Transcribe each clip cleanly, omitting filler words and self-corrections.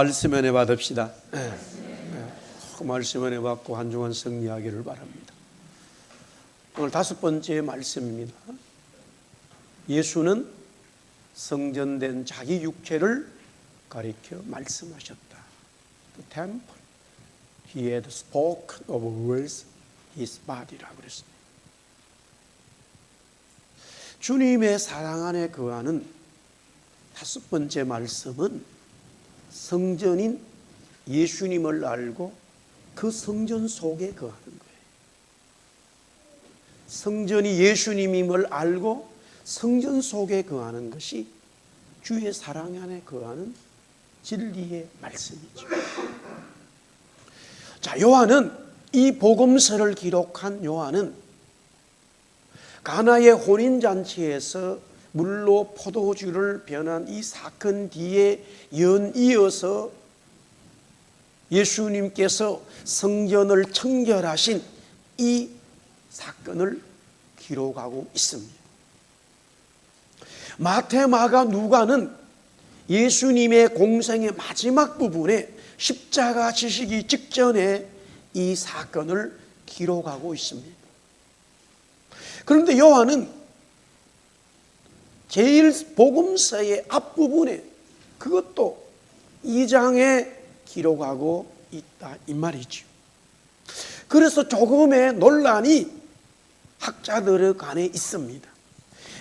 말씀 은혜 받읍시다. 말씀 은혜 받고 한 주간 승리하기를 바랍니다. 오늘 5번째 말씀입니다. 예수는 성전된 자기 육체를 가리켜 말씀하셨다. The temple. He had spoken of words his body라고 그랬습니다. 주님의 사랑 안에 거하는 5번째 말씀은 성전인 예수님을 알고 그 성전 속에 거하는 거예요. 성전이 예수님임을 알고 성전 속에 거하는 것이 주의 사랑 안에 거하는 진리의 말씀이죠. 자, 요한은 이 복음서를 기록한 요한은 가나의 혼인잔치에서 물로 포도주를 변한 이 사건 뒤에 연이어서 예수님께서 성전을 청결하신 이 사건을 기록하고 있습니다. 마태, 마가, 누가는 예수님의 공생의 마지막 부분에 십자가 지시기 직전에 이 사건을 기록하고 있습니다. 그런데 요한은 제일 복음서의 앞부분에 그것도 2장에 기록하고 있다 이 말이죠. 그래서 조금의 논란이 학자들 간에 있습니다.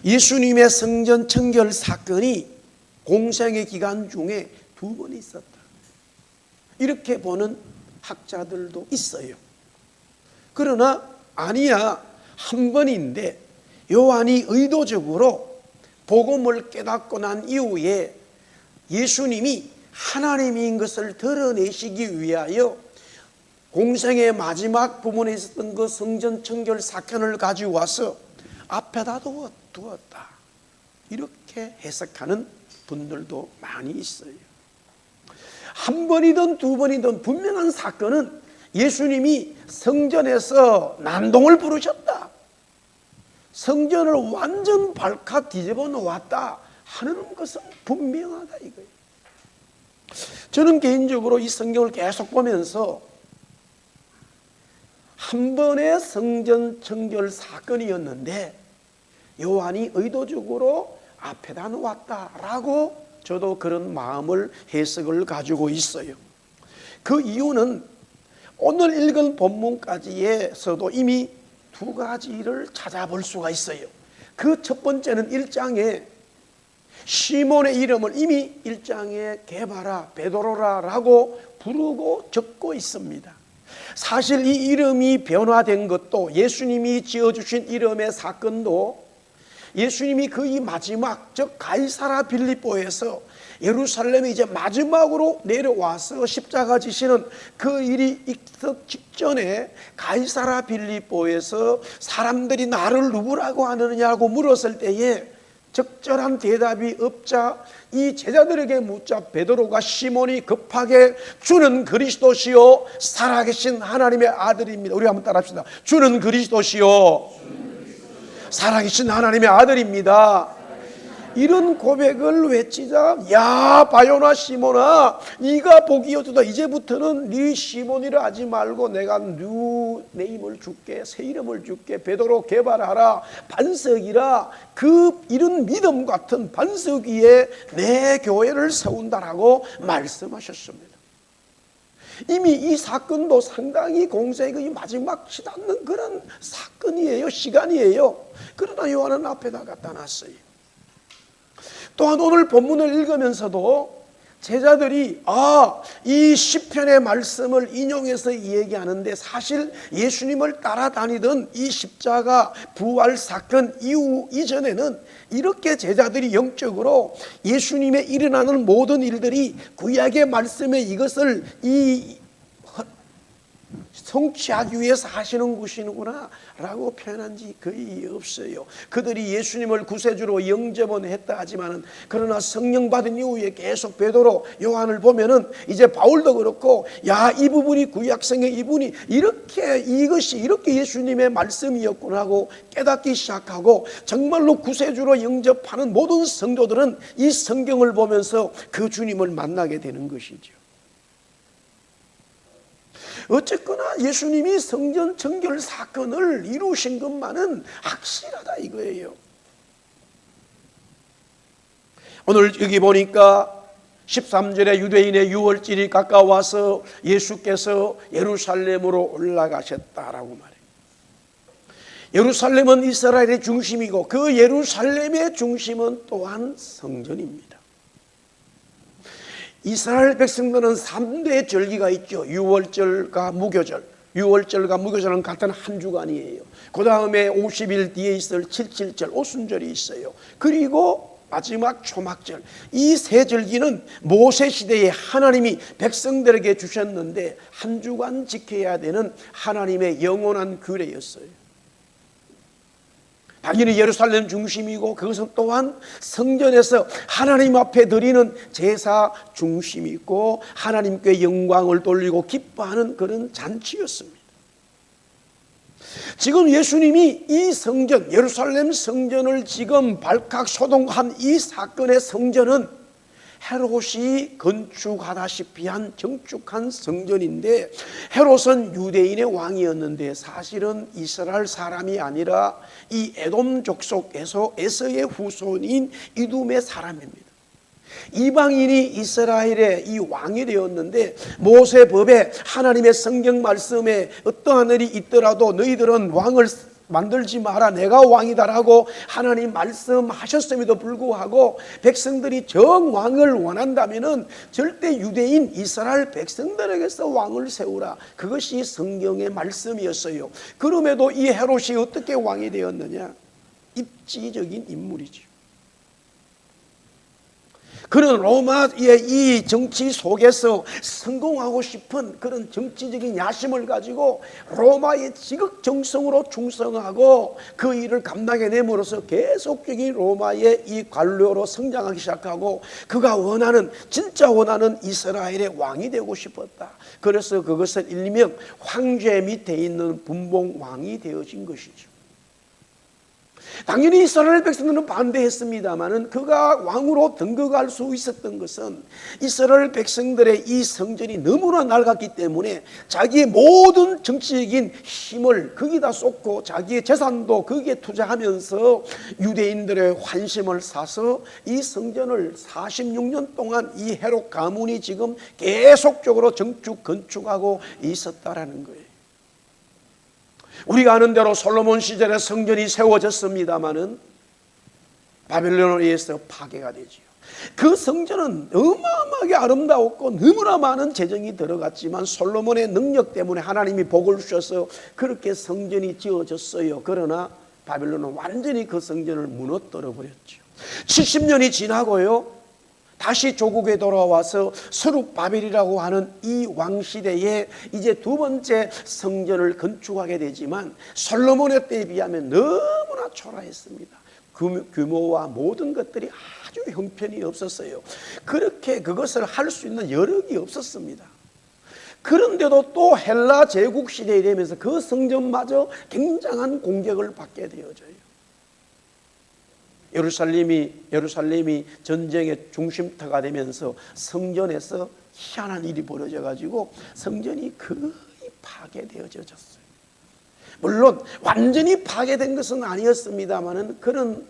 예수님의 성전 청결 사건이 공생의 기간 중에 2번 있었다. 이렇게 보는 학자들도 있어요. 그러나 아니야, 한 번인데 요한이 의도적으로 복음을 깨닫고 난 이후에 예수님이 하나님인 것을 드러내시기 위하여 공생의 마지막 부분에 있었던 그 성전 청결 사건을 가지고 와서 앞에다 두었다. 이렇게 해석하는 분들도 많이 있어요. 한 번이든 2번이든 분명한 사건은 예수님이 성전에서 난동을 부르셨다. 성전을 완전 발칵 뒤집어 놓았다 하는 것은 분명하다 이거예요. 저는 개인적으로 이 성경을 계속 보면서 한 번의 성전 청결 사건이었는데 요한이 의도적으로 앞에다 놓았다라고 저도 그런 마음을 해석을 가지고 있어요. 그 이유는 오늘 읽은 본문까지에서도 이미 2가지를 찾아볼 수가 있어요. 그 첫 번째는 1장에 시몬의 이름을 이미 1장에 게바라, 베드로라라고 부르고 적고 있습니다. 사실 이 이름이 변화된 것도 예수님이 지어주신 이름의 사건도 예수님이 거의 마지막 즉 가이사라 빌립보에서 예루살렘에 이제 마지막으로 내려와서 십자가 지시는 그 일이 있기 직전에 가이사라 빌립보에서 사람들이 나를 누구라고 하느냐고 물었을 때에 적절한 대답이 없자 이 제자들에게 묻자 베드로가 시몬이 급하게 주는 그리스도시요 살아계신 하나님의 아들입니다. 우리 한번 따라합시다. 주는 그리스도시요 살아계신 하나님의 아들입니다. 이런 고백을 외치자 야 바요나 시몬아 네가 복이 어떠다. 이제부터는 네 시몬이라 하지 말고 내가 내 이름을 줄게. 새 이름을 줄게. 베드로 게바라라 반석 이라 그 이런 믿음 같은 반석 위에 내 교회를 세운다라고 말씀하셨습니다. 이미 이 사건도 상당히 공생의 마지막 치닫는 그런 사건이에요. 시간이에요. 그러나 요한은 앞에다 갖다 놨어요. 또한 오늘 본문을 읽으면서도 제자들이 이 시편의 말씀을 인용해서 얘기하는데 사실 예수님을 따라다니던 이 십자가 부활 사건 이전에는 이렇게 제자들이 영적으로 예수님의 일어나는 모든 일들이 구약의 말씀에 이것을 성취하기 위해서 하시는 것이구나 라고 표현한 지 거의 없어요. 그들이 예수님을 구세주로 영접은 했다 하지만은 그러나 성령 받은 이후에 계속 베드로 요한을 보면은 이제 바울도 그렇고 이 부분이 구약성의 이분이 이것이 이렇게 예수님의 말씀이었구나 하고 깨닫기 시작하고 정말로 구세주로 영접하는 모든 성도들은 이 성경을 보면서 그 주님을 만나게 되는 것이죠. 어쨌거나 예수님이 성전 정결 사건을 이루신 것만은 확실하다 이거예요. 오늘 여기 보니까 13절에 유대인의 유월절이 가까워서 예수께서 예루살렘으로 올라가셨다라고 말해요. 예루살렘은 이스라엘의 중심이고 그 예루살렘의 중심은 또한 성전입니다. 이스라엘 백성들은 3대 절기가 있죠. 유월절과 무교절. 유월절과 무교절은 같은 한 주간이에요. 그 다음에 50일 뒤에 있을 77절 오순절이 있어요. 그리고 마지막 초막절. 이 세 절기는 모세 시대에 하나님이 백성들에게 주셨는데 한 주간 지켜야 되는 하나님의 영원한 규례였어요. 당연히 예루살렘 중심이고 그것은 또한 성전에서 하나님 앞에 드리는 제사 중심이 있고 하나님께 영광을 돌리고 기뻐하는 그런 잔치였습니다. 지금 예수님이 이 성전, 예루살렘 성전을 지금 발칵 소동한 이 사건의 성전은 헤롯이 건축하다시피 한 정축한 성전인데, 헤롯은 유대인의 왕이었는데 사실은 이스라엘 사람이 아니라 이 에돔 족속에서 에서의 후손인 이둠의 사람입니다. 이방인이 이스라엘의 이 왕이 되었는데 모세법에 하나님의 성경 말씀에 어떠한 일이 있더라도 너희들은 왕을 만들지 마라, 내가 왕이다라고 하나님 말씀하셨음에도 불구하고 백성들이 정왕을 원한다면 절대 유대인 이스라엘 백성들에게서 왕을 세우라, 그것이 성경의 말씀이었어요. 그럼에도 이 헤롯이 어떻게 왕이 되었느냐? 입지적인 인물이죠. 그런 로마의 이 정치 속에서 성공하고 싶은 그런 정치적인 야심을 가지고 로마의 지극정성으로 충성하고 그 일을 감당해냄으로써 계속적인 로마의 이 관료로 성장하기 시작하고 그가 원하는, 진짜 원하는 이스라엘의 왕이 되고 싶었다. 그래서 그것을 일명 황제 밑에 있는 분봉왕이 되어진 것이죠. 당연히 이스라엘 백성들은 반대했습니다마는 그가 왕으로 등극할 수 있었던 것은 이스라엘 백성들의 이 성전이 너무나 낡았기 때문에 자기의 모든 정치적인 힘을 거기다 쏟고 자기의 재산도 거기에 투자하면서 유대인들의 환심을 사서 이 성전을 46년 동안 이 헤롯 가문이 지금 계속적으로 건축하고 있었다라는 거예요. 우리가 아는 대로 솔로몬 시절에 성전이 세워졌습니다마는 바벨론에 의해서 파괴가 되지요. 그 성전은 어마어마하게 아름다웠고 너무나 많은 재정이 들어갔지만 솔로몬의 능력 때문에 하나님이 복을 주셔서 그렇게 성전이 지어졌어요. 그러나 바벨론은 완전히 그 성전을 무너뜨려 버렸죠. 70년이 지나고요, 다시 조국에 돌아와서 스룹바벨이라고 하는 이 왕시대에 이제 두 번째 성전을 건축하게 되지만 솔로몬의 때에 비하면 너무나 초라했습니다. 규모와 모든 것들이 아주 형편이 없었어요. 그렇게 그것을 할 수 있는 여력이 없었습니다. 그런데도 또 헬라 제국 시대에 되면서 그 성전마저 굉장한 공격을 받게 되어져요. 예루살렘이 전쟁의 중심터가 되면서 성전에서 희한한 일이 벌어져 가지고 성전이 거의 파괴되어졌어요. 물론 완전히 파괴된 것은 아니었습니다만은 그런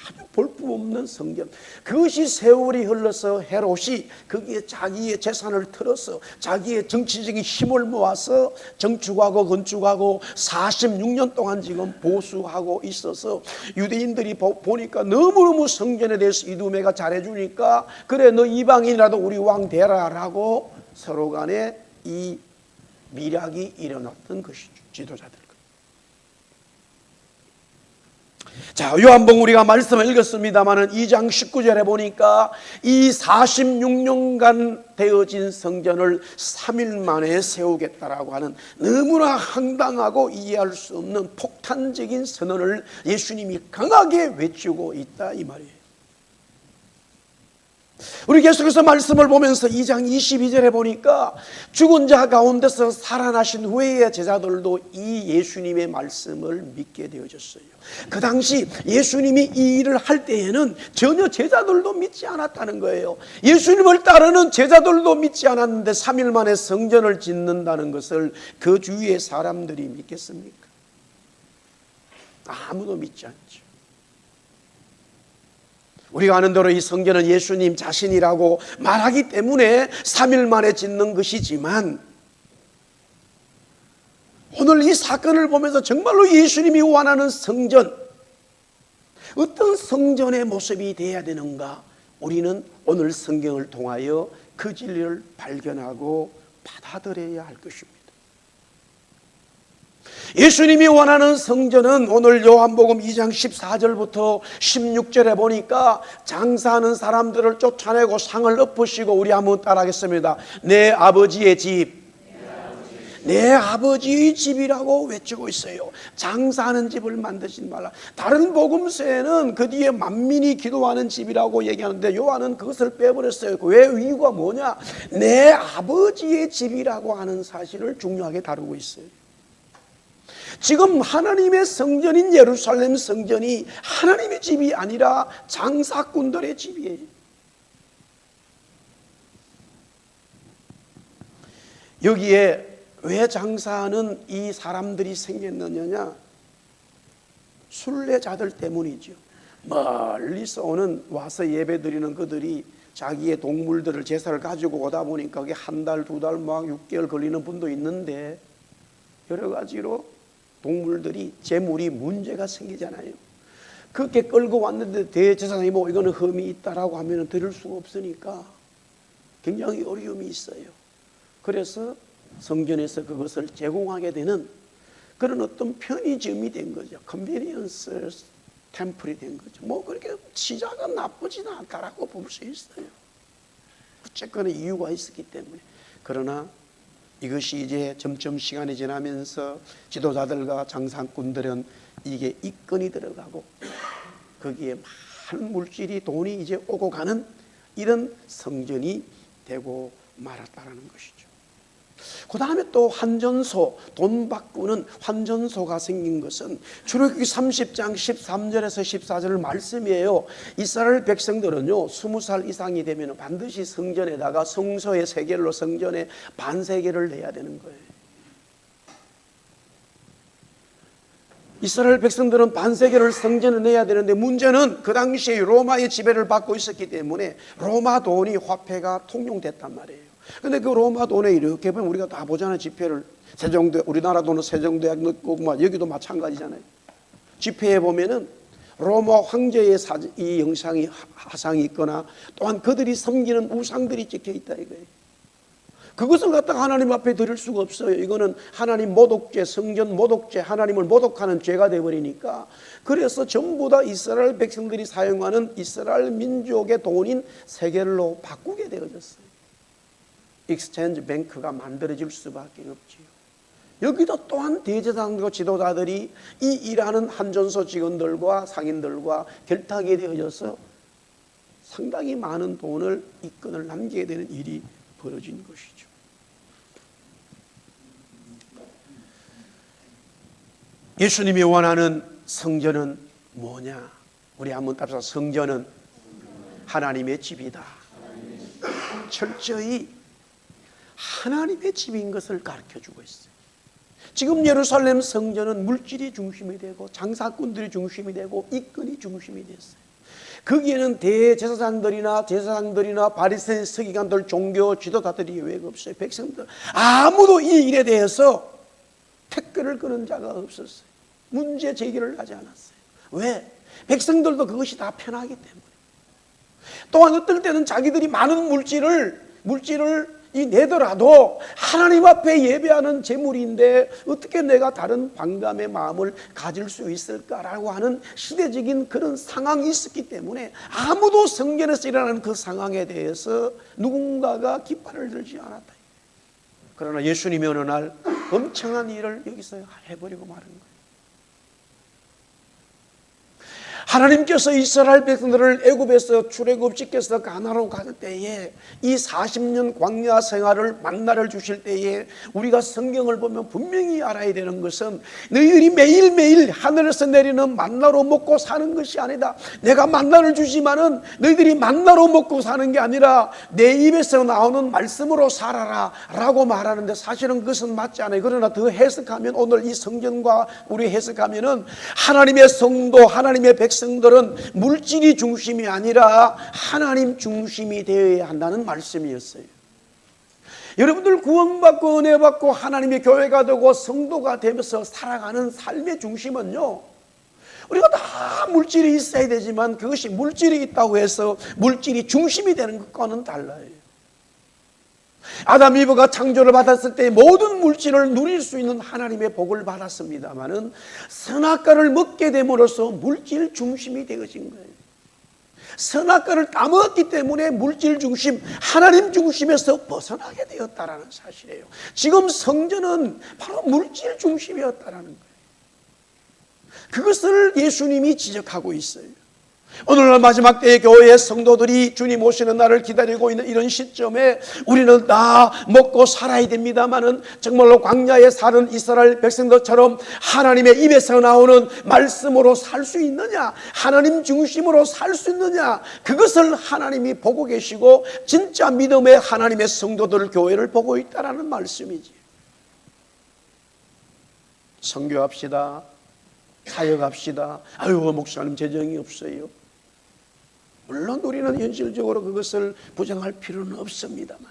아주 볼품없는 성전, 그것이 세월이 흘러서 헤롯이 거기에 자기의 재산을 틀어서 자기의 정치적인 힘을 모아서 정축하고 건축하고 46년 동안 지금 보수하고 있어서 유대인들이 보니까 너무너무 성전에 대해서 이두메가 잘해주니까 그래 너 이방인이라도 우리 왕 되라라고 서로 간에 이 밀약이 일어났던 것이죠. 지도자들. 자, 요한복음 우리가 말씀을 읽었습니다마는 2장 19절에 보니까 이 46년간 되어진 성전을 3일 만에 세우겠다라고 하는 너무나 황당하고 이해할 수 없는 폭탄적인 선언을 예수님이 강하게 외치고 있다 이 말이에요. 우리 계속해서 말씀을 보면서 2장 22절에 보니까 죽은 자 가운데서 살아나신 후에 제자들도 이 예수님의 말씀을 믿게 되어졌어요. 그 당시 예수님이 이 일을 할 때에는 전혀 제자들도 믿지 않았다는 거예요. 예수님을 따르는 제자들도 믿지 않았는데 3일 만에 성전을 짓는다는 것을 그 주위의 사람들이 믿겠습니까? 아무도 믿지 않죠. 우리가 아는 대로 이 성전은 예수님 자신이라고 말하기 때문에 3일 만에 짓는 것이지만, 오늘 이 사건을 보면서 정말로 예수님이 원하는 성전, 어떤 성전의 모습이 되어야 되는가, 우리는 오늘 성경을 통하여 그 진리를 발견하고 받아들여야 할 것입니다. 예수님이 원하는 성전은 오늘 요한복음 2장 14절부터 16절에 보니까 장사하는 사람들을 쫓아내고 상을 엎으시고, 우리 한번 따라하겠습니다. 내 아버지의 집, 내 아버지의 집이라고 외치고 있어요. 장사하는 집을 만드지 말라. 다른 복음서에는 그 뒤에 만민이 기도하는 집이라고 얘기하는데 요한은 그것을 빼버렸어요. 왜? 이유가 뭐냐? 내 아버지의 집이라고 하는 사실을 중요하게 다루고 있어요. 지금 하나님의 성전인 예루살렘 성전이 하나님의 집이 아니라 장사꾼들의 집이에요. 여기에 왜 장사하는 이 사람들이 생겼느냐? 순례자들 때문이죠. 멀리서 오는, 와서 예배드리는 그들이 자기의 동물들을, 제사를 가지고 오다 보니까 그게 한 달, 두 달, 막 6개월 걸리는 분도 있는데, 여러 가지로 동물들이, 재물이 문제가 생기잖아요. 그렇게 끌고 왔는데 대제사장이 뭐 이거는 흠이 있다라고 하면 들을 수가 없으니까 굉장히 어려움이 있어요. 그래서 성전에서 그것을 제공하게 되는 그런 어떤 편의점이 된 거죠. 컨비니언스 템플이 된 거죠. 뭐 그렇게 시작은 나쁘지는 않다라고 볼 수 있어요. 어쨌거나 이유가 있었기 때문에. 그러나 이것이 이제 점점 시간이 지나면서 지도자들과 장사꾼들은 이게 입건이 들어가고 거기에 많은 물질이, 돈이 이제 오고 가는 이런 성전이 되고 말았다는 것이죠. 그 다음에 또 환전소, 돈 바꾸는 환전소가 생긴 것은 출애굽기 30장 13절에서 14절 말씀이에요. 이스라엘 백성들은요 20살 이상이 되면 반드시 성전에다가 성소의 세겔로, 성전에 반세겔을 내야 되는 거예요. 이스라엘 백성들은 반세겔을 성전에 내야 되는데, 문제는 그 당시에 로마의 지배를 받고 있었기 때문에 로마 돈이, 화폐가 통용됐단 말이에요. 근데 그 로마 돈에 이렇게 보면 우리가 다 보잖아요. 지폐를, 세종대, 우리나라 돈은 세종대왕 넣고, 여기도 마찬가지잖아요. 지폐에 보면은 로마 황제의 이 영상이, 화상이 있거나 또한 그들이 섬기는 우상들이 찍혀 있다 이거예요. 그것을 갖다가 하나님 앞에 드릴 수가 없어요. 이거는 하나님 모독죄, 성전 모독죄, 하나님을 모독하는 죄가 되어버리니까. 그래서 전부 다 이스라엘 백성들이 사용하는 이스라엘 민족의 돈인 세겔로 바꾸게 되어졌어요. 익스체인지 뱅크가 만들어질 수밖에 없지요. 여기도 또한 대제사장과 지도자들이 이 일하는 환전소 직원들과 상인들과 결탁이 되어져서 상당히 많은 돈을, 입건을 남기게 되는 일이 벌어진 것이죠. 예수님이 원하는 성전은 뭐냐? 우리 한번 답사. 성전은 하나님의 집이다. 철저히 하나님의 집인 것을 가르쳐주고 있어요. 지금 예루살렘 성전은 물질이 중심이 되고 장사꾼들이 중심이 되고 입건이 중심이 됐어요. 거기에는 제사장들이나 바리새인, 서기관들, 종교 지도자들이 왜 없어요? 백성들 아무도 이 일에 대해서 태클을 끄는 자가 없었어요. 문제 제기를 하지 않았어요. 왜? 백성들도 그것이 다 편하기 때문에. 또한 어떨 때는 자기들이 많은 물질을 내더라도 하나님 앞에 예배하는 제물인데 어떻게 내가 다른 반감의 마음을 가질 수 있을까라고 하는 시대적인 그런 상황이 있었기 때문에 아무도 성전에서 일어나는 그 상황에 대해서 누군가가 깃발을 들지 않았다. 그러나 예수님이 어느 날 엄청난 일을 여기서 해버리고 마는 거예요. 하나님께서 이스라엘 백성들을 애굽에서 출애굽시켜서 가나안으로 가실 때에 이 40년 광야 생활을 만나를 주실 때에 우리가 성경을 보면 분명히 알아야 되는 것은 너희들이 매일매일 하늘에서 내리는 만나로 먹고 사는 것이 아니다. 내가 만나를 주지만은 너희들이 만나로 먹고 사는 게 아니라 내 입에서 나오는 말씀으로 살아라 라고 말하는데, 사실은 그것은 맞지 않아요. 그러나 더 해석하면, 오늘 이 성경과 우리 해석하면은 하나님의 성도, 하나님의 백성들은 물질이 중심이 아니라 하나님 중심이 되어야 한다는 말씀이었어요. 여러분들 구원받고 은혜받고 하나님의 교회가 되고 성도가 되면서 살아가는 삶의 중심은요, 우리가 다 물질이 있어야 되지만 그것이 물질이 있다고 해서 물질이 중심이 되는 것과는 달라요. 아담 이브가 창조를 받았을 때 모든 물질을 누릴 수 있는 하나님의 복을 받았습니다마는 선악과를 먹게 됨으로써 물질 중심이 되어진 거예요. 선악과를 따먹었기 때문에 물질 중심, 하나님 중심에서 벗어나게 되었다라는 사실이에요. 지금 성전은 바로 물질 중심이었다라는 거예요. 그것을 예수님이 지적하고 있어요. 오늘날 마지막 때의 교회의 성도들이 주님 오시는 날을 기다리고 있는 이런 시점에 우리는 다 먹고 살아야 됩니다마는 정말로 광야에 사는 이스라엘 백성들처럼 하나님의 입에서 나오는 말씀으로 살 수 있느냐, 하나님 중심으로 살 수 있느냐, 그것을 하나님이 보고 계시고 진짜 믿음의 하나님의 성도들, 교회를 보고 있다라는 말씀이지. 선교합시다, 사역합시다. 아유, 목사님 재정이 없어요. 물론 우리는 현실적으로 그것을 부정할 필요는 없습니다만,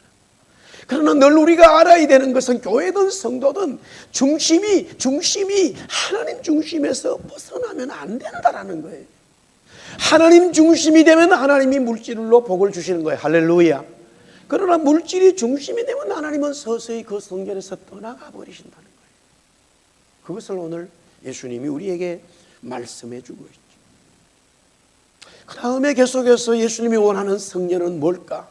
그러나 늘 우리가 알아야 되는 것은 교회든 성도든 중심이 하나님 중심에서 벗어나면 안 된다라는 거예요. 하나님 중심이 되면 하나님이 물질로 복을 주시는 거예요. 할렐루야. 그러나 물질이 중심이 되면 하나님은 서서히 그 성전에서 떠나가 버리신다는 거예요. 그것을 오늘 예수님이 우리에게 말씀해 주고 있죠. 그 다음에 계속해서 예수님이 원하는 성전은 뭘까?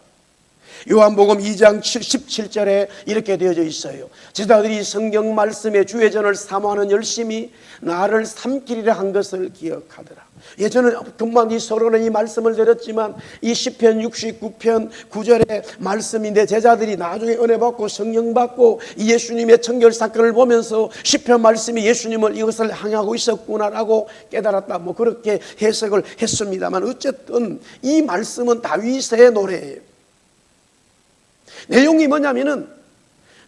요한복음 2장 17절에 이렇게 되어져 있어요. 제자들이 성경 말씀의 주의전을 사모하는 열심히 나를 삼키리라 한 것을 기억하더라. 예전에 금방 이 서론에 이 말씀을 드렸지만 이 시편 69편 9절의 말씀인데, 제자들이 나중에 은혜 받고 성령 받고 이 예수님의 청결 사건을 보면서 시편 말씀이 예수님을 이것을 향하고 있었구나라고 깨달았다, 뭐 그렇게 해석을 했습니다만, 어쨌든 이 말씀은 다윗의 노래예요. 내용이 뭐냐면은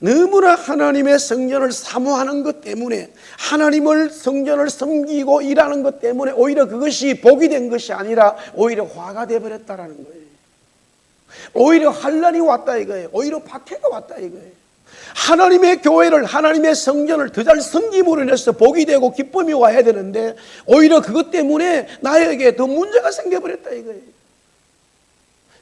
너무나 하나님의 성전을 사모하는 것 때문에, 하나님을 성전을 섬기고 일하는 것 때문에 오히려 그것이 복이 된 것이 아니라 오히려 화가 되어버렸다라는 거예요. 오히려 환난이 왔다 이거예요. 오히려 박해가 왔다 이거예요. 하나님의 교회를, 하나님의 성전을 더 잘 섬김으로 인해서 복이 되고 기쁨이 와야 되는데 오히려 그것 때문에 나에게 더 문제가 생겨버렸다 이거예요.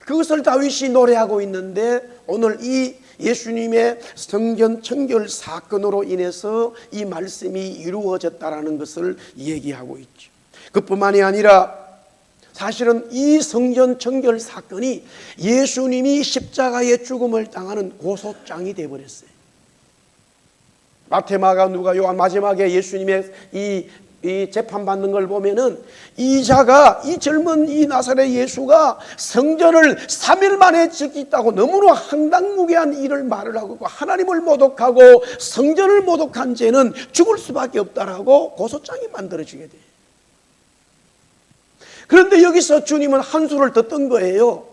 그것을 다윗이 노래하고 있는데, 오늘 이 예수님의 성전 청결 사건으로 인해서 이 말씀이 이루어졌다라는 것을 얘기하고 있죠. 그뿐만이 아니라 사실은 이 성전 청결 사건이 예수님이 십자가의 죽음을 당하는 고소장이 되어버렸어요. 마태, 마가, 누가, 요한 마지막에 예수님의 이 재판받는 걸 보면은 이 자가, 이 젊은 이 나사렛 예수가 성전을 3일 만에 짓겠다고 너무나 황당무계한 일을 말을 하고 하나님을 모독하고 성전을 모독한 죄는 죽을 수밖에 없다라고 고소장이 만들어지게 돼요. 그런데 여기서 주님은 한 수를 더 뜬 거예요.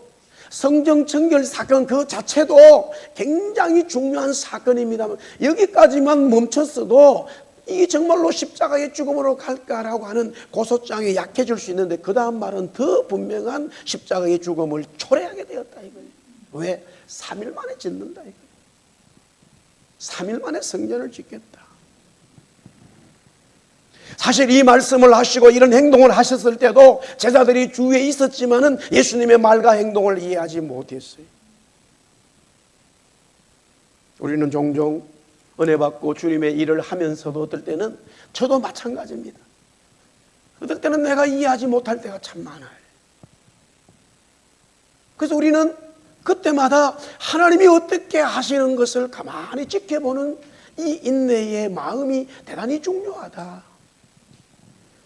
성전 청결 사건 그 자체도 굉장히 중요한 사건입니다만 여기까지만 멈췄어도 이게 정말로 십자가의 죽음으로 갈까라고 하는 고소장이 약해질 수 있는데, 그 다음 말은 더 분명한 십자가의 죽음을 초래하게 되었다 이거예요. 왜? 3일 만에 짓는다 이거예요. 3일 만에 성전을 짓겠다. 사실 이 말씀을 하시고 이런 행동을 하셨을 때도 제자들이 주위에 있었지만은 예수님의 말과 행동을 이해하지 못했어요. 우리는 종종 은혜 받고 주님의 일을 하면서도 어떨 때는, 저도 마찬가지입니다. 어떨 때는 내가 이해하지 못할 때가 참 많아요. 그래서 우리는 그때마다 하나님이 어떻게 하시는 것을 가만히 지켜보는 이 인내의 마음이 대단히 중요하다.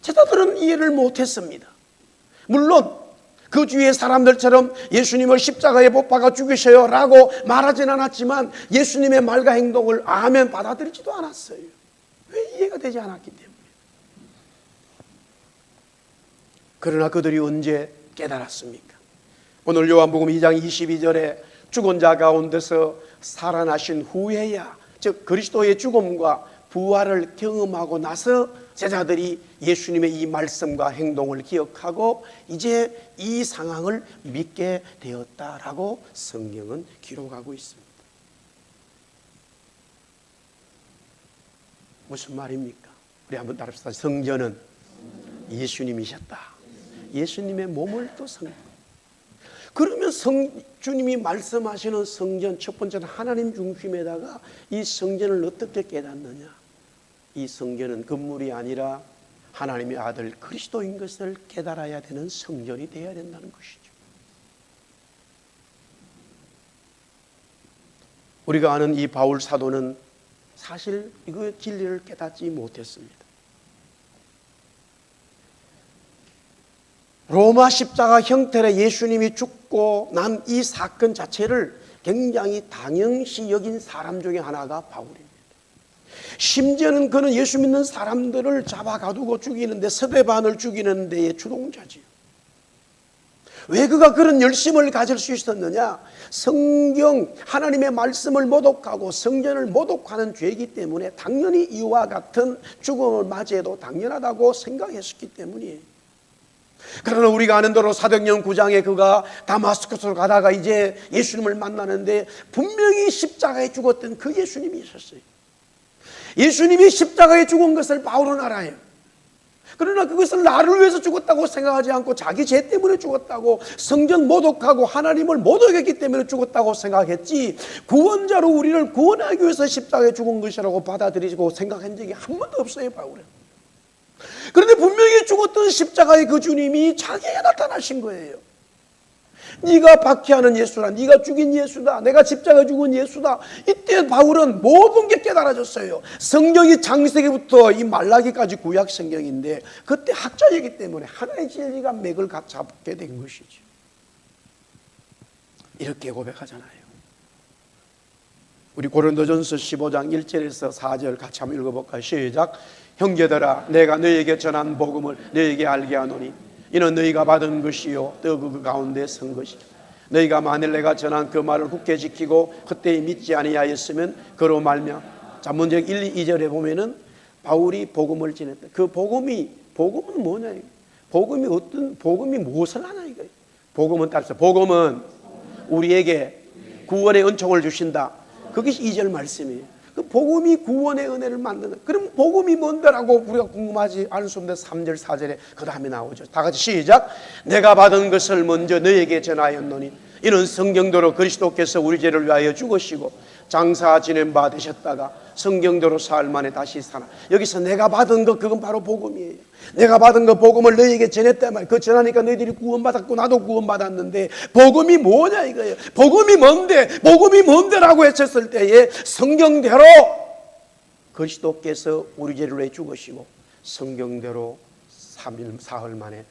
제자들은 이해를 못했습니다. 물론 그 주위의 사람들처럼 예수님을 십자가에 못 박아 죽이셔요 라고 말하진 않았지만 예수님의 말과 행동을 아멘 받아들이지도 않았어요. 왜? 이해가 되지 않았기 때문에. 그러나 그들이 언제 깨달았습니까? 오늘 요한복음 2장 22절에 죽은 자 가운데서 살아나신 후에야, 즉 그리스도의 죽음과 부활을 경험하고 나서 제자들이 예수님의 이 말씀과 행동을 기억하고 이제 이 상황을 믿게 되었다라고 성경은 기록하고 있습니다. 무슨 말입니까? 우리 한번 따라합시다. 성전은 예수님이셨다. 예수님의 몸을 또 성전. 그러면 주님이 말씀하시는 성전, 첫 번째는 하나님 중심에다가 이 성전을 어떻게 깨닫느냐? 이 성전은 건물이 아니라 하나님의 아들 그리스도인 것을 깨달아야 되는 성전이 되어야 된다는 것이죠. 우리가 아는 이 바울 사도는 사실 이거 진리를 깨닫지 못했습니다. 로마 십자가 형태로 예수님이 죽고 난 이 사건 자체를 굉장히 당연시 여긴 사람 중에 하나가 바울입니다. 심지어는 그는 예수 믿는 사람들을 잡아 가두고 죽이는데, 스데반을 죽이는 데의 주동자지요. 왜 그가 그런 열심을 가질 수 있었느냐? 성경 하나님의 말씀을 모독하고 성전을 모독하는 죄이기 때문에 당연히 이와 같은 죽음을 맞이해도 당연하다고 생각했었기 때문이에요. 그러나 우리가 아는 대로 사도행전 9장에 그가 다마스커스로 가다가 이제 예수님을 만나는데 분명히 십자가에 죽었던 그 예수님이 있었어요. 예수님이 십자가에 죽은 것을 바울은 알아요. 그러나 그것을 나를 위해서 죽었다고 생각하지 않고 자기 죄 때문에 죽었다고, 성전 모독하고 하나님을 모독했기 때문에 죽었다고 생각했지, 구원자로 우리를 구원하기 위해서 십자가에 죽은 것이라고 받아들이고 생각한 적이 한 번도 없어요, 바울은. 그런데 분명히 죽었던 십자가의 그 주님이 자기에게 나타나신 거예요. 네가 박해하는 예수다, 네가 죽인 예수다, 내가 십자가에 죽은 예수다. 이때 바울은 모든 게 깨달아졌어요. 성경이 창세기부터 이 말라기까지 구약 성경인데 그때 학자이기 때문에 하나의 진리가 맥을 잡게 된 것이죠. 이렇게 고백하잖아요. 우리 고린도전서 15장 1절에서 4절 같이 한번 읽어볼까요? 시작. 형제들아, 내가 너희에게 전한 복음을 너희에게 알게 하노니 이는 너희가 받은 것이요 또 그 가운데 선 것이요. 너희가 만일 내가 전한 그 말을 굳게 지키고 그때 믿지 아니하였으면 그로 말며. 자, 먼저 1, 2절에 보면은 바울이 복음을 전했다. 그 복음은 뭐냐? 복음이 어떤, 복음이 무엇을 하냐 이거예요. 복음은 따라서 복음은 우리에게 구원의 은총을 주신다. 그게 2절 말씀이에요. 그 복음이 구원의 은혜를 만드는. 그럼 복음이 뭔데라고 우리가 궁금하지 않을 수 없는데 3절 4절에 그 다음에 나오죠. 다 같이 시작. 내가 받은 것을 먼저 너에게 전하였노니 이는 성경대로 그리스도께서 우리 죄를 위하여 죽으시고 장사 지낸 바 되셨다가 성경대로 사흘 만에 다시 살아. 여기서 내가 받은 것, 그건 바로 복음이에요. 내가 받은 것 복음을 너희에게 전했단 말이에요. 그 전하니까 너희들이 구원받았고 나도 구원받았는데 복음이 뭐냐 이거예요. 복음이 뭔데? 복음이 뭔데라고 했었을 때에 성경대로 그리스도께서 우리 죄를 위해 죽으시고 성경대로 3일 사흘 만에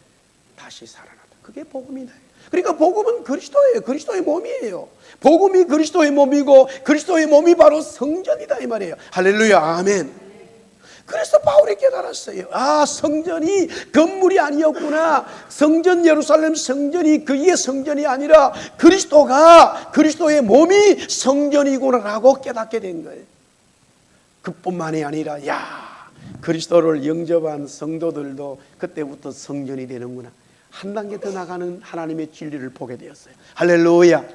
다시 살아났다. 그게 복음이다. 그러니까 복음은 그리스도예요. 그리스도의 몸이에요. 복음이 그리스도의 몸이고 그리스도의 몸이 바로 성전이다 이 말이에요. 할렐루야, 아멘. 그래서 바울이 깨달았어요. 아, 성전이 건물이 아니었구나. 성전, 예루살렘 성전이 그의 성전이 아니라 그리스도가, 그리스도의 몸이 성전이구나라고 깨닫게 된 거예요. 그뿐만이 아니라 그리스도를 영접한 성도들도 그때부터 성전이 되는구나. 한 단계 더 나가는 하나님의 진리를 보게 되었어요. 할렐루야.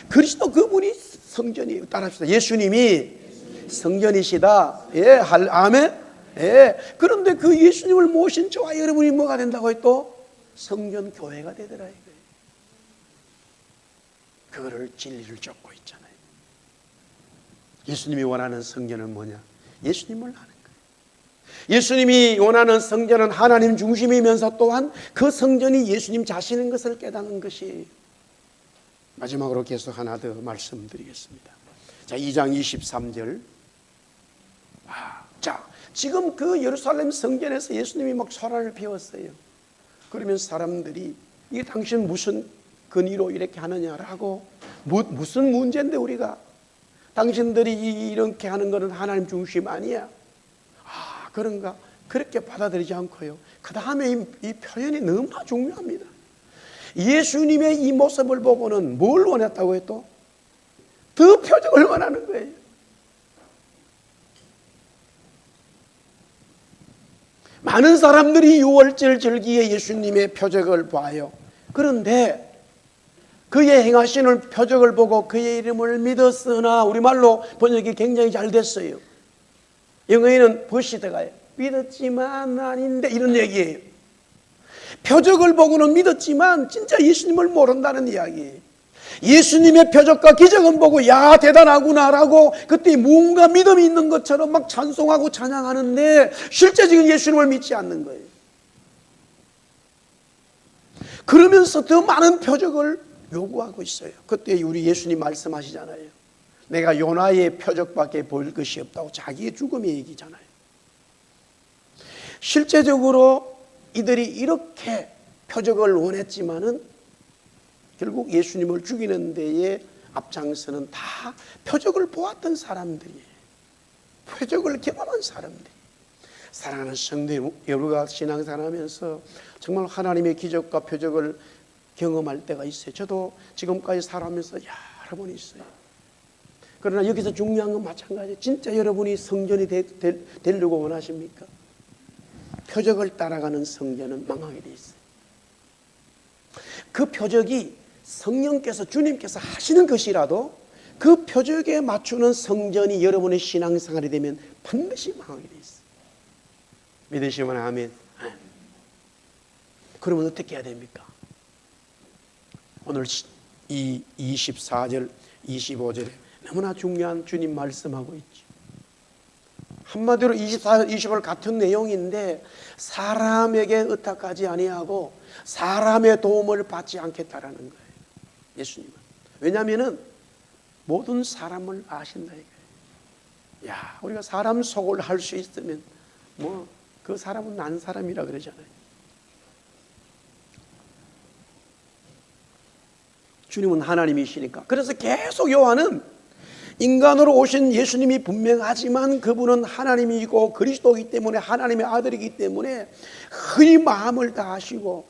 그리스도 그분이 성전이에요. 따라합시다. 예수님이 성전이시다. 예, 아멘. 예. 그런데 그 예수님을 모신 저와 여러분이 뭐가 된다고요? 또 성전 교회가 되더라 이거예요. 그거를 진리를 쫓고 있잖아요. 예수님이 원하는 성전은 뭐냐? 예수님을 아는 거예요. 예수님이 원하는 성전은 하나님 중심이면서 또한 그 성전이 예수님 자신인 것을 깨닫는 것이에요. 마지막으로 계속 하나 더 말씀드리겠습니다. 자, 2장 23절. 자, 지금 그 예루살렘 성전에서 예수님이 막 소란을 피웠어요. 그러면 사람들이 이게 당신 무슨 근의로 이렇게 하느냐라고, 무슨 문제인데 우리가, 당신들이 이렇게 하는 것은 하나님 중심 아니야. 아, 그런가? 그렇게 받아들이지 않고요. 그 다음에 이 표현이 너무나 중요합니다. 예수님의 이 모습을 보고는 뭘 원했다고 해도 더 표적을 원하는 거예요. 많은 사람들이 유월절 절기에 예수님의 표적을 봐요. 그런데 그의 행하시는 표적을 보고 그의 이름을 믿었으나, 우리말로 번역이 굉장히 잘 됐어요. 영어에는 버시드가요. 믿었지만 아닌데, 이런 얘기예요. 표적을 보고는 믿었지만 진짜 예수님을 모른다는 이야기예요. 예수님의 표적과 기적은 보고 야 대단하구나라고 그때 뭔가 믿음이 있는 것처럼 막 찬송하고 찬양하는데 실제적인 예수님을 믿지 않는 거예요. 그러면서 더 많은 표적을 요구하고 있어요. 그때 우리 예수님 말씀하시잖아요. 내가 요나의 표적밖에 볼 것이 없다고, 자기의 죽음의 얘기잖아요. 실제적으로 이들이 이렇게 표적을 원했지만은 결국 예수님을 죽이는 데에 앞장서는 다 표적을 보았던 사람들이에요. 표적을 경험한 사람들이. 사랑하는 성도 여러분과 신앙생활하면서 정말 하나님의 기적과 표적을 경험할 때가 있어요. 저도 지금까지 살아가면서 여러 번 있어요. 그러나 여기서 중요한 건 마찬가지예요. 진짜 여러분이 성전이 되려고 원하십니까? 표적을 따라가는 성전은 망하게 돼 있어요. 그 표적이 성령께서, 주님께서 하시는 것이라도 그 표적에 맞추는 성전이 여러분의 신앙생활이 되면 반드시 망하게 돼 있어요. 믿으시면 아멘. 그러면 어떻게 해야 됩니까? 오늘 이 24절, 25절에 너무나 중요한 주님 말씀하고 있죠. 한마디로 24절, 25절 같은 내용인데 사람에게 의탁하지 아니하고 사람의 도움을 받지 않겠다라는 거예요. 예수님은. 왜냐하면 모든 사람을 아신다 이거예요. 야, 우리가 사람 속을 할 수 있으면 뭐 그 사람은 난 사람이라 그러잖아요. 주님은 하나님이시니까. 그래서 계속 요한은 인간으로 오신 예수님이 분명하지만 그분은 하나님이고 그리스도이기 때문에, 하나님의 아들이기 때문에 흔히 마음을 다하시고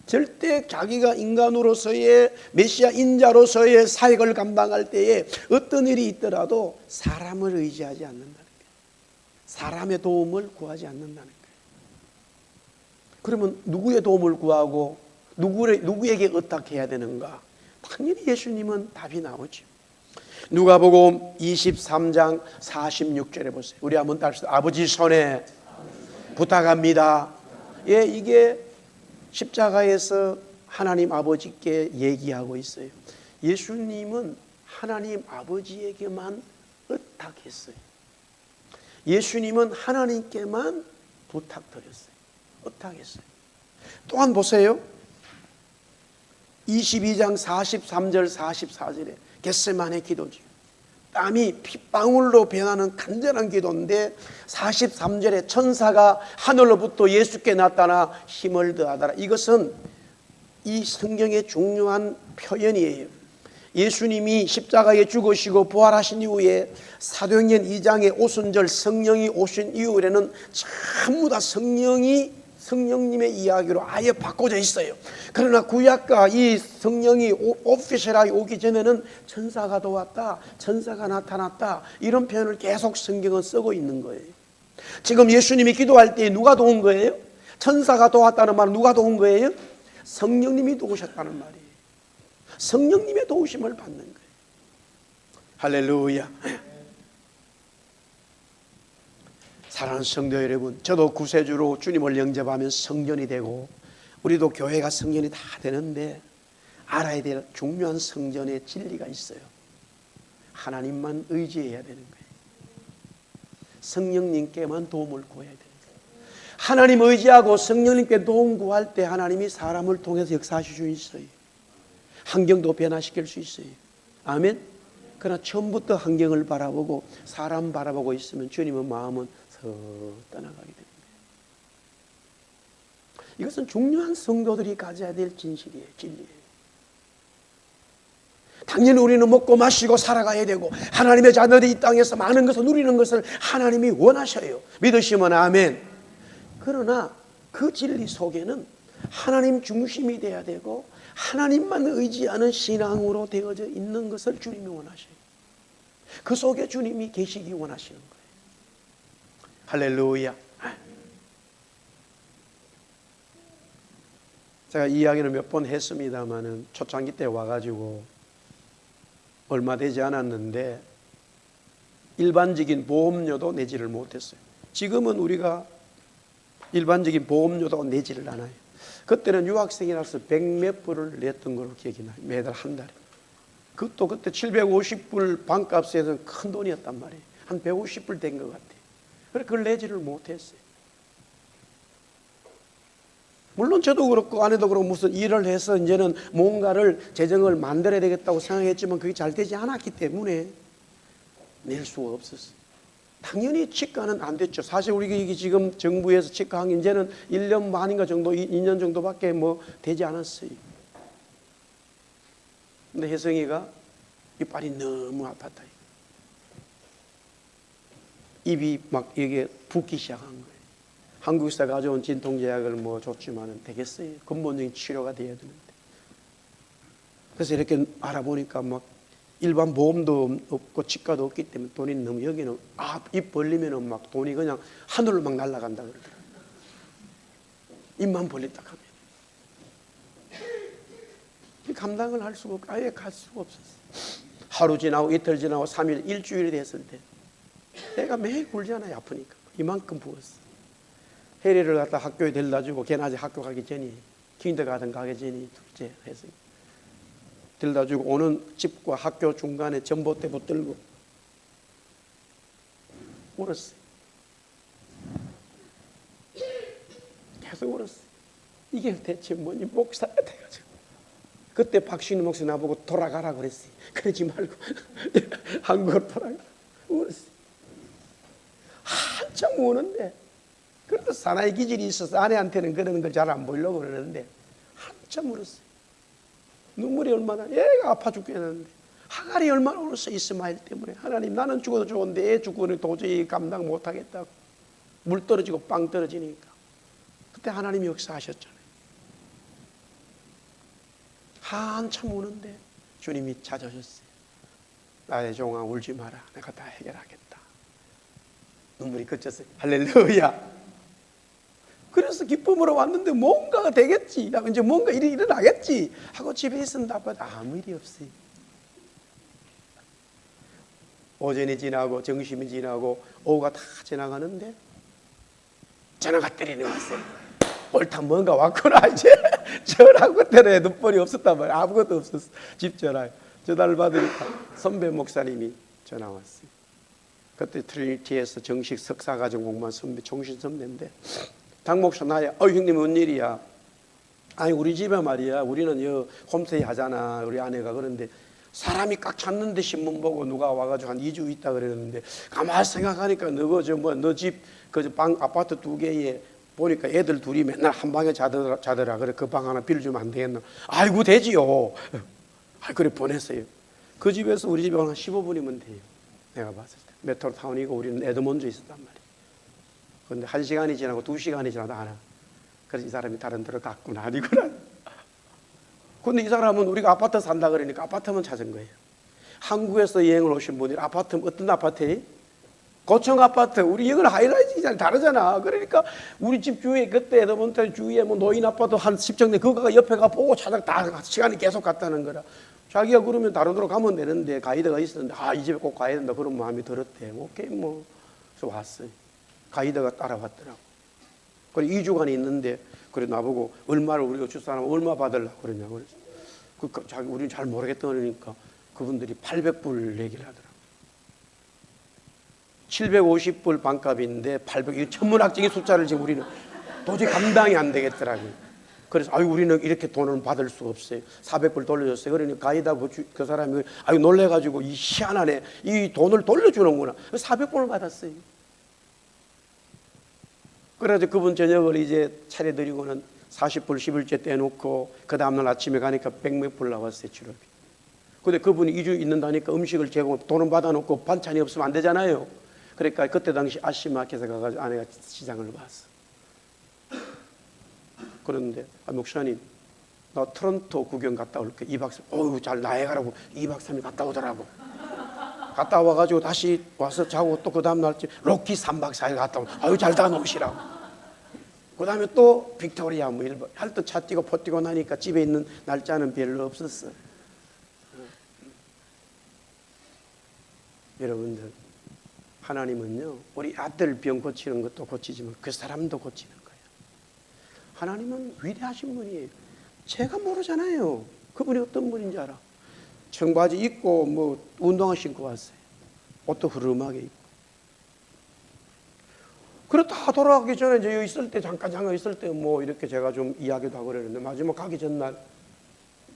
절대 자기가 인간으로서의 메시아 인자로서의 사역을 감당할 때에 어떤 일이 있더라도 사람을 의지하지 않는다는 거예요. 사람의 도움을 구하지 않는다는 거예요. 그러면 누구의 도움을 구하고 누구에게 의탁해야 되는가? 당연히 예수님은 답이 나오죠. 누가복음 23장 46절에 보세요. 우리 한번 따라서 아버지 손에 부탁합니다. 예, 이게 십자가에서 하나님 아버지께 얘기하고 있어요. 예수님은 하나님 아버지에게만 의탁했어요. 예수님은 하나님께만 부탁드렸어요. 의탁했어요. 또한 보세요. 22장 43절 44절에 겟세마네 기도죠. 땀이 핏방울로 변하는 간절한 기도인데 43절에 천사가 하늘로부터 예수께 나타나 힘을 더하더라. 이것은 이 성경의 중요한 표현이에요. 예수님이 십자가에 죽으시고 부활하신 이후에 사도행전 2장의 오순절 성령이 오신 이후에는 전부 다 성령님의 이야기로 아예 바꿔져 있어요. 그러나 구약과 이 성령이 오피셜하게 오기 전에는 천사가 도왔다, 천사가 나타났다, 이런 표현을 계속 성경은 쓰고 있는 거예요. 지금 예수님이 기도할 때 누가 도운 거예요? 천사가 도왔다는 말은 누가 도운 거예요? 성령님이 도우셨다는 말이에요. 성령님의 도우심을 받는 거예요. 할렐루야. 사랑하는 성도 여러분, 저도 구세주로 주님을 영접하면 성전이 되고 우리도 교회가 성전이 다 되는데 알아야 될 중요한 성전의 진리가 있어요. 하나님만 의지해야 되는 거예요. 성령님께만 도움을 구해야 되는 거예요. 하나님 의지하고 성령님께 도움 구할 때 하나님이 사람을 통해서 역사하실 수 있어요. 환경도 변화시킬 수 있어요. 아멘. 그러나 처음부터 환경을 바라보고 사람 바라보고 있으면 주님의 마음은 떠나가게 됩니다. 이것은 중요한 성도들이 가져야 될 진실이에요. 진리예요. 당연히 우리는 먹고 마시고 살아가야 되고 하나님의 자녀들이 이 땅에서 많은 것을 누리는 것을 하나님이 원하셔요. 믿으시면 아멘. 그러나 그 진리 속에는 하나님 중심이 돼야 되고 하나님만 의지하는 신앙으로 되어져 있는 것을 주님이 원하셔요. 그 속에 주님이 계시기 원하시는 거예요. 할렐루야. 제가 이야기를 몇 번 했습니다마는 초창기 때 와가지고 얼마 되지 않았는데 일반적인 보험료도 내지를 못했어요. 지금은 우리가 일반적인 보험료도 내지를 않아요. 그때는 유학생이라서 100몇 불을 냈던 걸로 기억이 나요. 매달 한 달에. 그것도 그때 750불 반값에서는 큰 돈이었단 말이에요. 한 150불 된 것 같아요. 그래서 그걸 내지를 못했어요. 물론 저도 그렇고 아내도 그렇고 무슨 일을 해서 이제는 뭔가를 재정을 만들어야 되겠다고 생각했지만 그게 잘 되지 않았기 때문에 낼 수가 없었어요. 당연히 치과는 안 됐죠. 사실 우리가 이게 지금 정부에서 치과한 게 이제는 1년 만인가 정도, 2년 정도밖에 뭐 되지 않았어요. 근데 혜성이가 이빨이 너무 아팠다. 입이 막 이게 붓기 시작한 거예요. 한국에서 가져온 진통제약을 뭐 줬지만은 되겠어요. 근본적인 치료가 돼야 되는데. 그래서 이렇게 알아보니까 막 일반 보험도 없고 치과도 없기 때문에 돈이 너무 여기는 입 벌리면은 막 돈이 그냥 하늘로 막 날아간다 그러더라고요. 입만 벌렸다 하면. 감당을 할 수가 없고 아예 갈 수가 없었어요. 하루 지나고 이틀 지나고 3일, 일주일이 됐을 때 내가 매일 굴잖아요. 아프니까. 이만큼 부었어. 해리를 갖다 학교에 데려다 주고 걔는 아직 학교 가기 전이 킨더가든 가기 전이 둘째 해서 데려다 주고 오는 집과 학교 중간에 전봇대 붙들고 울었어요. 계속 울었어요. 이게 대체 뭐니 목사가 돼가지고 그때 박신우 목사 나보고 돌아가라 그랬어요. 그러지 말고 한국으로 돌아가. 울었어요. 한참 우는데 그래도 사나이 기질이 있어서 아내한테는 그러는 걸 잘 안 보이려고 그러는데 한참 울었어요. 눈물이 얼마나 애가 아파 죽겠는데 하갈이 얼마나 울었어요. 이스마엘 때문에. 하나님 나는 죽어도 좋은데 애 죽고는 도저히 감당 못하겠다고. 물 떨어지고 빵 떨어지니까. 그때 하나님이 역사하셨잖아요. 한참 우는데 주님이 찾아오셨어요. 나의 종아 울지 마라. 내가 다 해결하겠다. 눈물이 그쳤어요. 할렐루야. 그래서 기쁨으로 왔는데 뭔가가 되겠지. 이제 뭔가 일이 일어나겠지 하고 집에 있었는데 아무 일이 없어요. 오전이 지나고 점심이 지나고 오후가 다 지나가는데 전화가 때리는 왔어요. 옳다 뭔가 왔구나. 이제 전화하고 그때는 눈벌이 없었단 말이에요. 아무것도 없었어. 집 전화에 전화를 받으니까 선배 목사님이 전화 왔어요. 그때 트리니티에서 정식 석사과정 공부한 선배 종신 선배인데 장 목사 나야. 형님 뭔 일이야? 아니 우리 집에 말이야. 우리는 홈스테이 하잖아. 우리 아내가. 그런데 사람이 꽉 찼는데 신문 보고 누가 와가지고 한 2주 있다 그랬는데 가만히 생각하니까 너 집 그 방 아파트 2개에 보니까 애들 둘이 맨날 한 방에 자더라. 그래 그 방 하나 빌려주면 안 되겠나? 아이고 되지요. 그래 보냈어요. 그 집에서 우리 집에 한 15분이면 돼요. 내가 봤을 때 메트로타운이고 우리는 에드먼드에 있었단 말이에요. 그런데 1시간이 지나고 2시간이 지나도 안 와. 그래서 이 사람이 다른 데로 갔구나 아니구나. 근데 이 사람은 우리가 아파트 산다 그러니까 아파트만 찾은 거예요. 한국에서 여행을 오신 분이 아파트 어떤 아파트에? 고층 아파트. 우리 이건 하이라이트잖아. 다르잖아. 그러니까 우리 집 주위에 그때 에드먼튼 주위에 뭐 노인 아파트 한 10정도 그거가 옆에 가 보고 찾아 다 시간이 계속 갔다는 거라. 자기가 그러면 다른 데로 가면 되는데 가이드가 있었는데 이 집에 꼭 가야 된다 그런 마음이 들었대. 오케이 뭐. 그래서 왔어요. 가이드가 따라왔더라고. 그래 2주간 있는데 그래 나보고 얼마를 우리가 줄 사람 얼마 받으려고 그러냐고 그래서 자기 우리는 잘 모르겠다 그러니까 그분들이 800불 얘기를 하더라고. 750불 반값인데 800 이 천문학적인 숫자를 지금 우리는 도저히 감당이 안 되겠더라고요. 그래서 우리는 이렇게 돈을 받을 수 없어요. 400불 돌려줬어요. 그러니까 가이드하고 그 사람이 놀래가지고 이 희한하네. 이 돈을 돌려주는구나. 400불을 받았어요. 그래서 그분 저녁을 이제 차려드리고는 40불 11째 떼놓고 그 다음날 아침에 가니까 100몇 불 나왔어요, 주력이. 근데 그분이 2주 있는다니까 음식을 제공, 돈은 받아놓고 반찬이 없으면 안 되잖아요. 그러니까 그때 당시 아시마켓에 가가지고 아내가 시장을 봤어. 그런데 목사님, 나 토론토 구경 갔다 올게. 2박 3일. 어우, 잘 나해가라고 2박 3일 갔다 오더라고. 갔다 와가지고 다시 와서 자고 또 그 다음날 로키 3박 4일 갔다 오고. 아유, 잘 다녀오시라고. 그 다음에 또 빅토리아 뭐 하여튼 차 뛰고 포 뛰고 나니까 집에 있는 날짜는 별로 없었어. 여러분들, 하나님은요, 우리 아들 병 고치는 것도 고치지만 그 사람도 고치는 거예요. 하나님은 위대하신 분이에요. 제가 모르잖아요. 그분이 어떤 분인지 알아. 청바지 입고 뭐 운동화 신고 왔어요. 옷도 흐름하게 입고. 그렇다 돌아가기 전에 이제 여기 있을 때 잠깐 있을 때 뭐 이렇게 제가 좀 이야기도 하고 그랬는데 마지막 가기 전날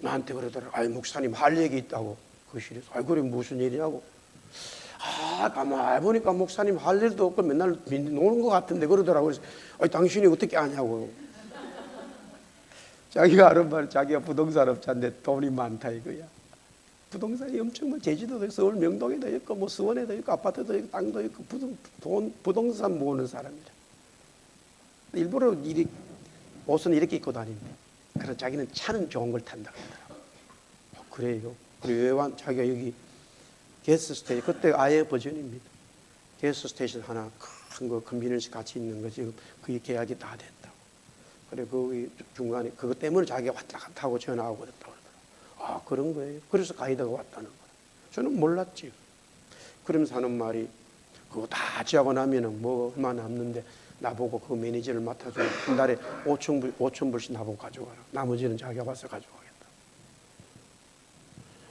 나한테 그러더라고. 아이, 목사님 할 얘기 있다고 거실에서. 아이, 그래 무슨 일이냐고. 가만히 보니까 목사님 할 일도 없고 맨날 노는 것 같은데 그러더라고. 그래서 아니, 당신이 어떻게 아냐고. 자기가 아는 말, 자기가 부동산 업자인데 돈이 많다 이거야. 부동산이 엄청 많아. 제주도도 서울 명동에도 있고 뭐 수원에도 있고 아파트도 있고 땅도 있고 부동산 모으는 사람이라. 일부러 옷은 이렇게 입고 다닌대. 그래서 자기는 차는 좋은 걸 탄다 그러더라고. 그래요. 그리고 자기가 여기 게스트 스테이션, 그때 아예 버전입니다. 게스트 스테이션 하나 큰 거 컨비니언스 같이 있는 거 지금 그게 계약이 다 됐다고. 그래 그 중간에 그것 때문에 자기가 왔다 갔다 하고 전화하고 그랬다고 그러더라고. 그런 거예요. 그래서 가이드가 왔다는 거예요. 저는 몰랐지. 그러면서 하는 말이 그거 다 지하고 나면은 뭐 얼마 남는데 나보고 그 매니저를 맡아주고 한 달에 5,000불씩 나보고 가져가라. 나머지는 자기가 와서 가져가겠다.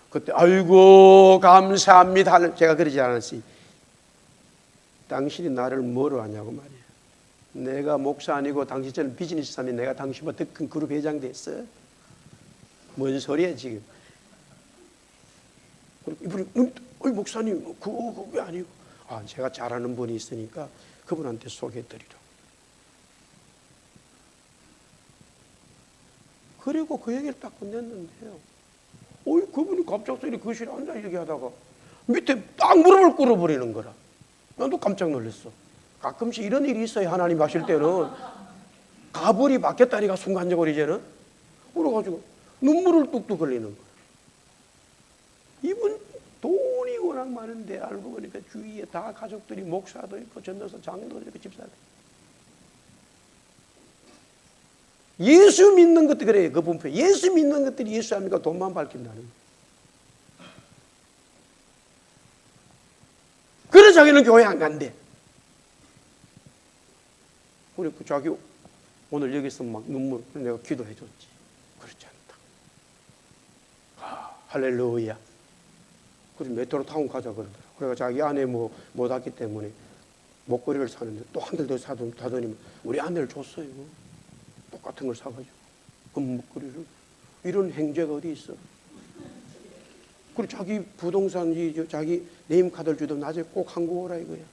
그때 아이고 감사합니다. 제가 그러지 않았지. 당신이 나를 뭐로 하냐고 말이야. 내가 목사 아니고 당신처럼 비즈니스하면 내가 당신보다 더 큰 그룹 회장 됐어? 뭔 소리야 지금. 이분이 목사님 그게 아니고 제가 잘 아는 분이 있으니까 그분한테 소개해드리라고. 그리고 그 얘기를 딱 끝냈는데요. 그분이 갑작스레 거실에 앉아 얘기하다가 밑에 딱 무릎을 꿇어버리는 거라. 나도 깜짝 놀랐어. 가끔씩 이런 일이 있어요. 하나님 하실 때는 가불이 바뀌었다니까 순간적으로 이제는. 그래가지고 눈물을 뚝뚝 흘리는 거야. 이분 돈이 워낙 많은데 알고 보니까 주위에 다 가족들이 목사도 있고 전도사 장로도 있고 집사도 있고. 예수 믿는 것도 그래요. 그 분표. 예수 믿는 것들이 예수 합니까? 돈만 밝힌다는 거예요. 그래서 자기는 교회 안 간대. 그래, 자기 오늘 여기서 막 눈물, 내가 기도해 줬지. 그렇지 않다. 할렐루야. 그래서 메트로 타운 가자 그러더라. 그래가 자기 아내 못 왔기 때문에 목걸이를 사는데 또 한 달 더 사더니 우리 아내를 줬어요. 똑같은 걸 사가지고. 금목걸이를. 이런 행제가 어디 있어? 그리고 자기 부동산, 자기 네임카드를 주던 낮에 꼭 한국 오라 이거야.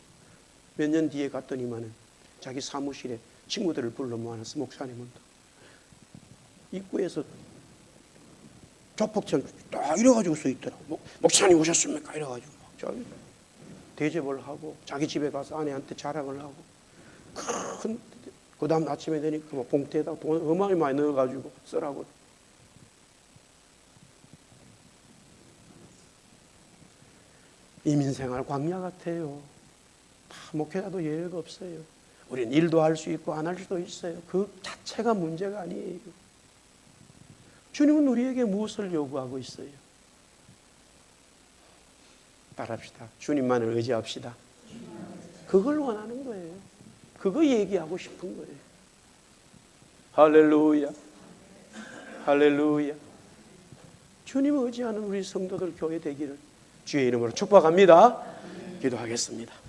몇 년 뒤에 갔더니만은 자기 사무실에 친구들을 불러 모아놨어. 목사님은 입구에서 조폭처럼 딱 이래가지고 서 있더라. 목사님 오셨습니까? 이래가지고 자기 대접을 하고 자기 집에 가서 아내한테 자랑을 하고 그 다음 아침에 되니까 막 봉투에다 돈 어마어마하게 넣어가지고 쓰라고. 이민생활 광야 같아요. 다 목회자도 예외가 없어요. 우리는 일도 할 수 있고 안 할 수도 있어요. 그 자체가 문제가 아니에요. 주님은 우리에게 무엇을 요구하고 있어요? 따라합시다. 주님만을 의지합시다. 그걸 원하는 거예요. 그거 얘기하고 싶은 거예요. 할렐루야. 할렐루야. 주님을 의지하는 우리 성도들 교회 되기를 주의 이름으로 축복합니다. 기도하겠습니다.